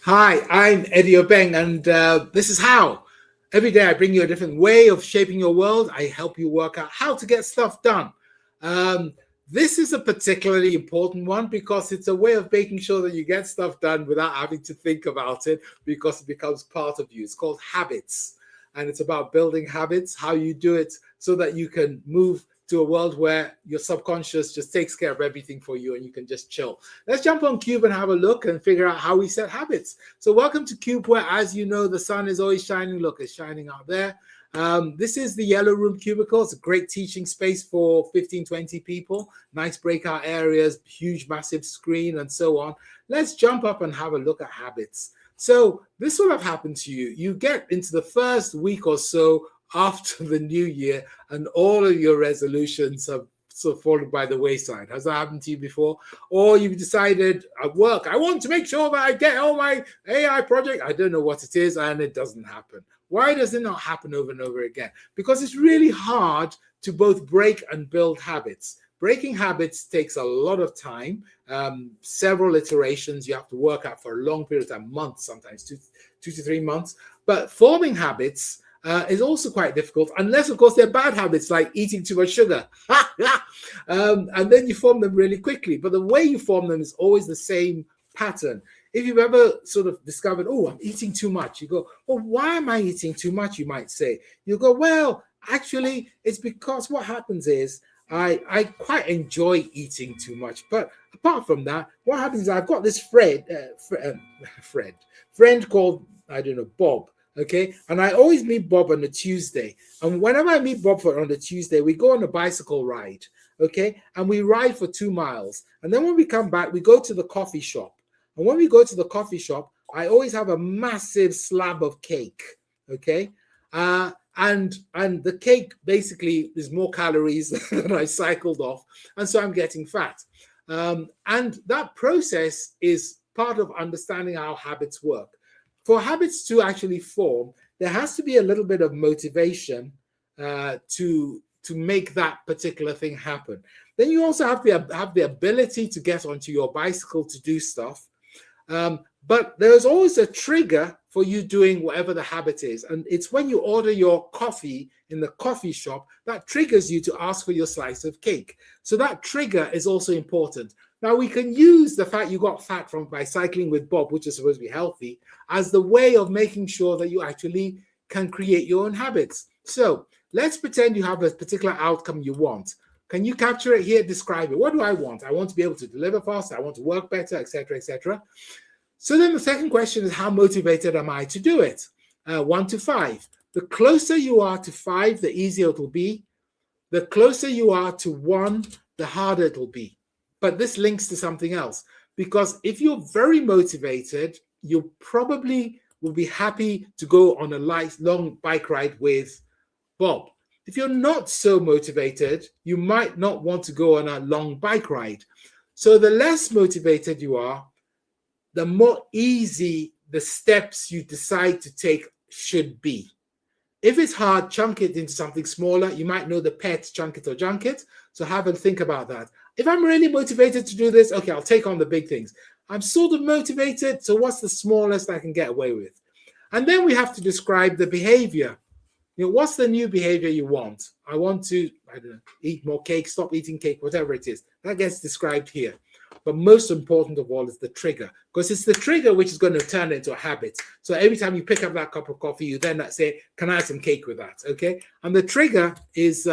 Hi, I'm Eddie Obeng, and this is how. Every day I bring you a different way of shaping your world. I help you work out how to get stuff done. Um, this is a particularly important one because it's a way of making sure that you get stuff done without having to think about it because it becomes part of you. It's called Habits, and it's about building habits, how you do it so that you can move to a world where your subconscious just takes care of everything for you and you can just chill. Let's jump on Cube and have a look and figure out how we set habits. So welcome to Cube, where, as you know, the sun is always shining. Look, it's shining out there. This is the Yellow Room Cubicle. It's a great teaching space for 15, 20 people. Nice breakout areas, huge, massive screen, and so on. Let's jump up and have a look at habits. So this will have happened to you. You get into the first week or so after the new year, and all of your resolutions have sort of fallen by the wayside. Has that happened to you before? Or you've decided at work, I want to make sure that I get all my AI project. I don't know what it is, and it doesn't happen. Why does it not happen over and over again? Because it's really hard to both break and build habits. Breaking habits takes a lot of time, several iterations. You have to work out for a long period of time, months, sometimes two to 3 months. But forming habits is also quite difficult, unless, of course, they're bad habits like eating too much sugar. And then you form them really quickly. But the way you form them is always the same pattern. If you've ever sort of discovered, oh, I'm eating too much, you go, well, why am I eating too much, you might say. You go, well, actually, it's because what happens is I quite enjoy eating too much. But apart from that, what happens is I've got this friend called, I don't know, Bob. Okay, and I always meet Bob on a Tuesday. And whenever I meet Bob on a Tuesday, we go on a bicycle ride. Okay, and we ride for 2 miles. And then when we come back, we go to the coffee shop. And when we go to the coffee shop, I always have a massive slab of cake. Okay, and the cake basically is more calories than I cycled off, and so I'm getting fat. And that process is part of understanding how habits work. For habits to actually form, there has to be a little bit of motivation to make that particular thing happen. Then you also have the ability to get onto your bicycle to do stuff. But there's always a trigger for you doing whatever the habit is. And it's when you order your coffee in the coffee shop that triggers you to ask for your slice of cake. So that trigger is also important. Now, we can use the fact you got fat by cycling with Bob, which is supposed to be healthy, as the way of making sure that you actually can create your own habits. So let's pretend you have a particular outcome you want. Can you capture it here? Describe it. What do I want? I want to be able to deliver faster. I want to work better, etc., etc. So then the second question is, how motivated am I to do it? 1 to 5. The closer you are to 5, the easier it will be. The closer you are to 1, the harder it will be. But this links to something else, because if you're very motivated, you probably will be happy to go on a long bike ride with Bob. If you're not so motivated, you might not want to go on a long bike ride. So the less motivated you are, the more easy the steps you decide to take should be. If it's hard, chunk it into something smaller. You might know the PET, chunk it or junk it. So have a think about that. If I'm really motivated to do this, okay, I'll take on the big things. I'm sort of motivated, so what's the smallest I can get away with? And then we have to describe the behavior. You know, what's the new behavior you want? I want to, I don't know, eat more cake, stop eating cake, whatever it is. That gets described here. But most important of all is the trigger, because it's the trigger which is going to turn it into a habit. So every time you pick up that cup of coffee, you then say, can I have some cake with that? Okay. And the trigger is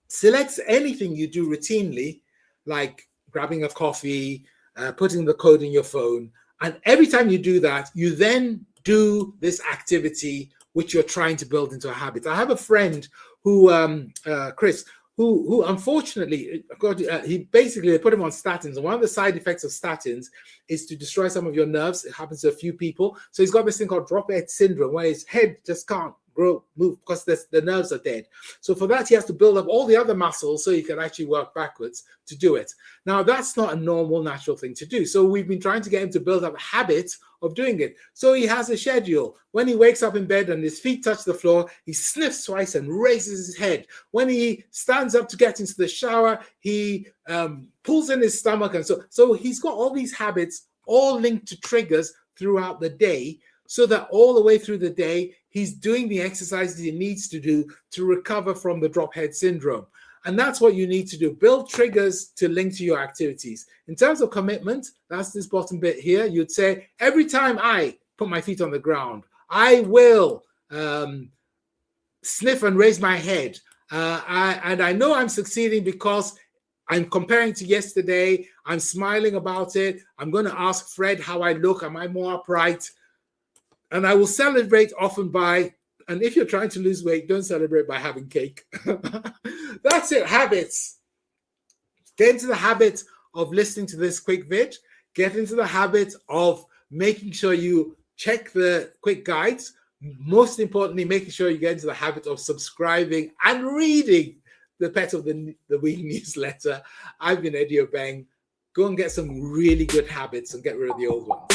selects anything you do routinely, like grabbing a coffee, putting the code in your phone. And every time you do that, you then do this activity which you're trying to build into a habit. I have a friend who, Chris, who unfortunately, they put him on statins. And one of the side effects of statins is to destroy some of your nerves. It happens to a few people. So he's got this thing called drop-dead syndrome, where his head just can't move because the nerves are dead. So for that, he has to build up all the other muscles so he can actually work backwards to do it. Now, that's not a normal, natural thing to do. So we've been trying to get him to build up a habit of doing it. So he has a schedule. When he wakes up in bed and his feet touch the floor, he sniffs twice and raises his head. When he stands up to get into the shower, he pulls in his stomach. And so he's got all these habits all linked to triggers throughout the day, so that all the way through the day, he's doing the exercises he needs to do to recover from the drop head syndrome. And that's what you need to do. Build triggers to link to your activities. In terms of commitment, that's this bottom bit here. You'd say, every time I put my feet on the ground, I will sniff and raise my head. And I know I'm succeeding because I'm comparing to yesterday. I'm smiling about it. I'm going to ask Fred how I look. Am I more upright? And I will celebrate often by, and if you're trying to lose weight, don't celebrate by having cake. That's it, habits. Get into the habit of listening to this quick vid. Get into the habit of making sure you check the quick guides. Most importantly, making sure you get into the habit of subscribing and reading the Pet of the Week newsletter. I've been Eddie Obeng. Go and get some really good habits and get rid of the old ones.